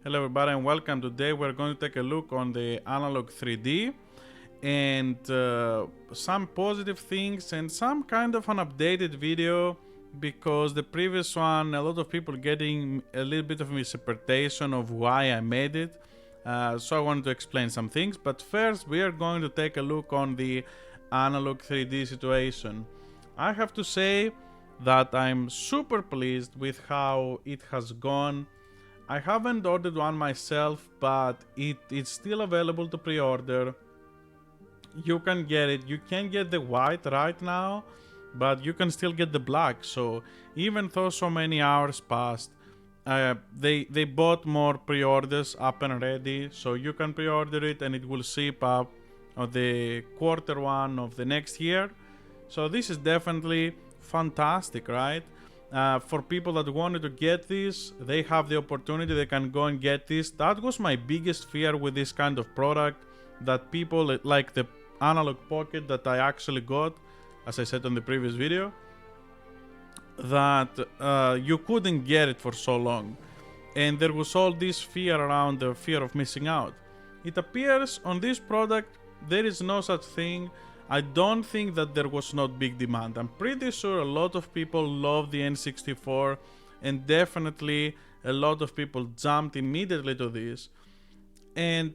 Hello everybody and welcome. Today we're going to take a look on the Analogue 3D and some positive things and some kind of an updated video, because the previous one, a lot of people getting a little bit of misinterpretation of why I made it. So I wanted to explain some things, but first we are going to take a look on the Analogue 3D situation. I have to say that I'm super pleased with how it has gone. I haven't ordered one myself, but it's still available to pre-order. You can get it. You can get the white right now, but you can still get the black. So even though so many hours passed, they bought more pre-orders up and ready. So you can pre-order it and it will ship up on the Q1 of the next year. So this is definitely fantastic, right? For people that wanted to get this, they have the opportunity, they can go and get this. That was my biggest fear with this kind of product, that people like the Analogue Pocket that I actually got, as I said on the previous video, that you couldn't get it for so long. And there was all this fear around the fear of missing out. It appears on this product there is no such thing. I don't think that there was not big demand. I'm pretty sure a lot of people love the N64, and definitely a lot of people jumped immediately to this, and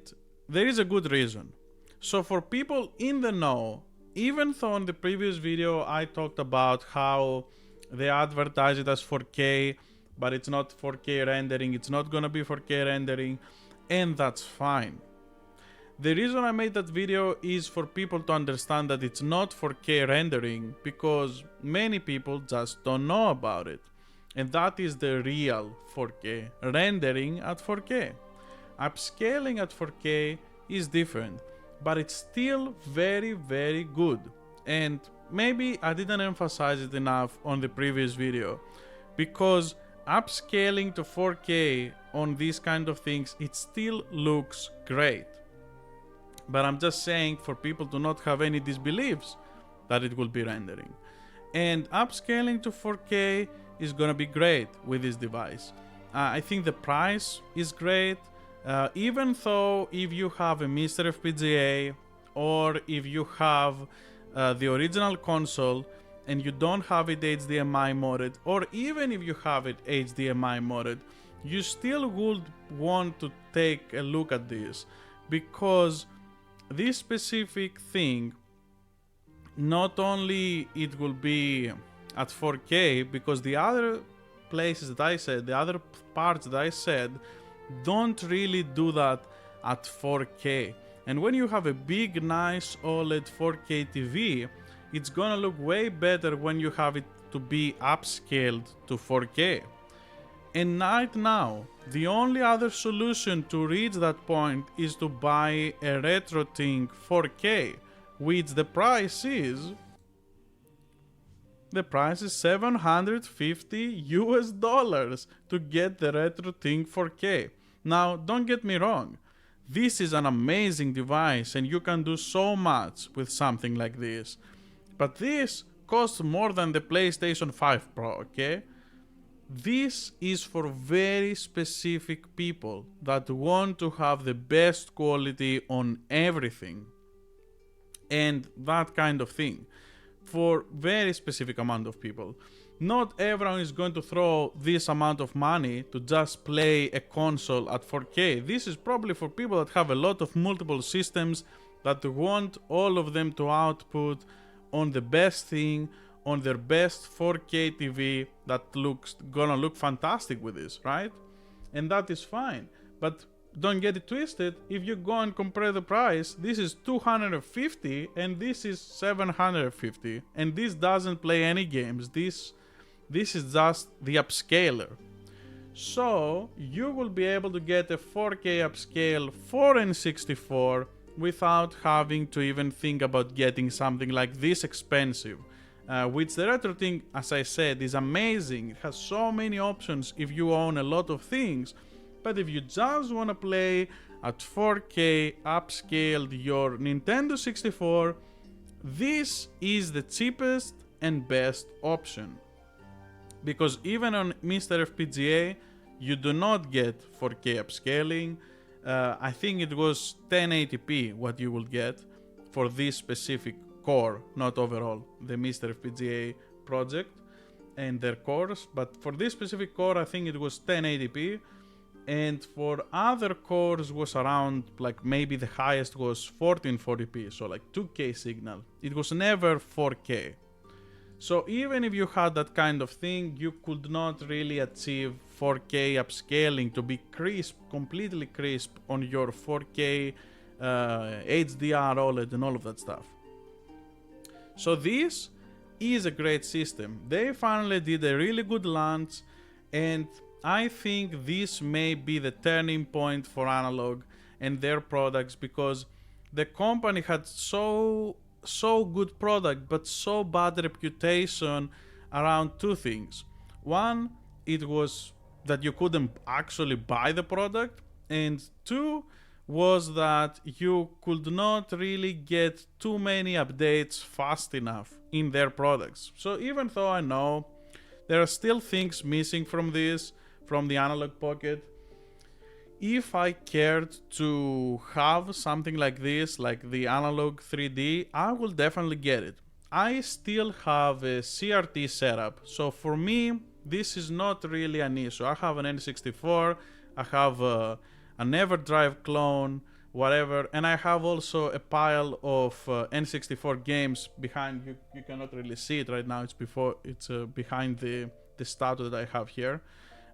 there is a good reason. So for people in the know, even though in the previous video I talked about how they advertise it as 4K, but it's not 4K rendering, it's not gonna be 4K rendering, and that's fine. The reason I made that video is for people to understand that it's not 4K rendering, because many people just don't know about it. And that is the real 4K, rendering at 4K. Upscaling at 4K is different, but it's still very, very good. And maybe I didn't emphasize it enough on the previous video, because upscaling to 4K on these kind of things, it still looks great. But I'm just saying for people to not have any disbeliefs that it will be rendering. And upscaling to 4K is gonna be great with this device. I think the price is great, even though if you have a Mr. FPGA or if you have the original console and you don't have it HDMI modded, or even if you have it HDMI modded, you still would want to take a look at this, because this specific thing, not only it will be at 4K, because the other places that I said, the other parts that I said, don't really do that at 4K. And when you have a big, nice OLED 4K TV, it's gonna look way better when you have it to be upscaled to 4K. And right now, the only other solution to reach that point is to buy a RetroTink 4K, which the price is $750 US to get the RetroTink 4K. Now, don't get me wrong, this is an amazing device and you can do so much with something like this. But this costs more than the PlayStation 5 Pro, okay? This is for very specific people that want to have the best quality on everything and that kind of thing, for very specific amount of people. Not everyone is going to throw this amount of money to just play a console at 4K. This is probably for people that have a lot of multiple systems that want all of them to output on the best thing, on their best 4K TV that gonna look fantastic with this, right? And that is fine. But don't get it twisted, if you go and compare the price, this is $250 and this is $750, and this doesn't play any games. This is just the upscaler. So you will be able to get a 4K upscale for N64 without having to even think about getting something like this expensive. Which the RetroTink, as I said, is amazing. It has so many options if you own a lot of things. But if you just want to play at 4K upscaled your Nintendo 64, this is the cheapest and best option. Because even on Mr. FPGA, you do not get 4K upscaling. I think it was 1080p what you will get for this specific core, not overall, the Mr. FPGA project and their cores, but for this specific core I think it was 1080p, and for other cores was around, like, maybe the highest was 1440p, so like 2K signal. It was never 4K. So even if you had that kind of thing, you could not really achieve 4K upscaling to be crisp, completely crisp on your 4K HDR OLED and all of that stuff. So this is a great system. They finally did a really good launch, and I think this may be the turning point for Analogue and their products, because the company had so good product but so bad reputation around two things. One, it was that you couldn't actually buy the product, and two was that you could not really get too many updates fast enough in their products. So even though I know there are still things missing from this, from the Analogue Pocket, if I cared to have something like this, like the Analogue 3D, I will definitely get it. I still have a CRT setup, so for me this is not really an issue. I have an N64, I have an EverDrive clone, whatever, and I have also a pile of N64 games behind. You cannot really see it right now. It's behind the statue that I have here.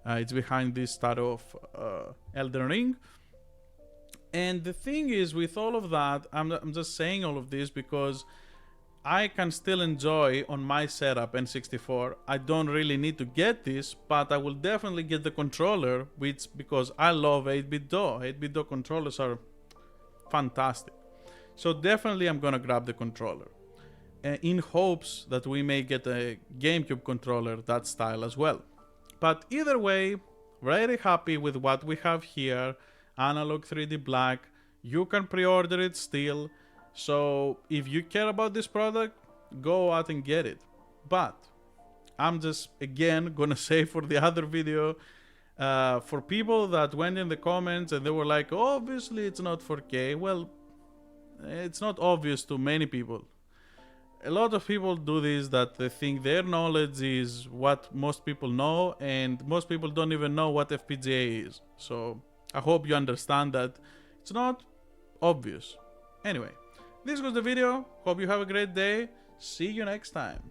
It's behind this statue of Elden Ring. And the thing is, with all of that, I'm just saying all of this because I can still enjoy on my setup N64. I don't really need to get this, but I will definitely get the controller, because I love 8-bit DO. 8-bit DO controllers are fantastic. So definitely I'm gonna grab the controller, in hopes that we may get a GameCube controller that style as well. But either way, very happy with what we have here. Analogue 3D Black. You can pre-order it still. So if you care about this product, go out and get it. But I'm just, again, gonna say for the other video, for people that went in the comments and they were like, oh, obviously it's not 4K. Well, it's not obvious to many people. A lot of people do this, that they think their knowledge is what most people know, and most people don't even know what FPGA is. So I hope you understand that it's not obvious. Anyway, this was the video. Hope you have a great day. See you next time.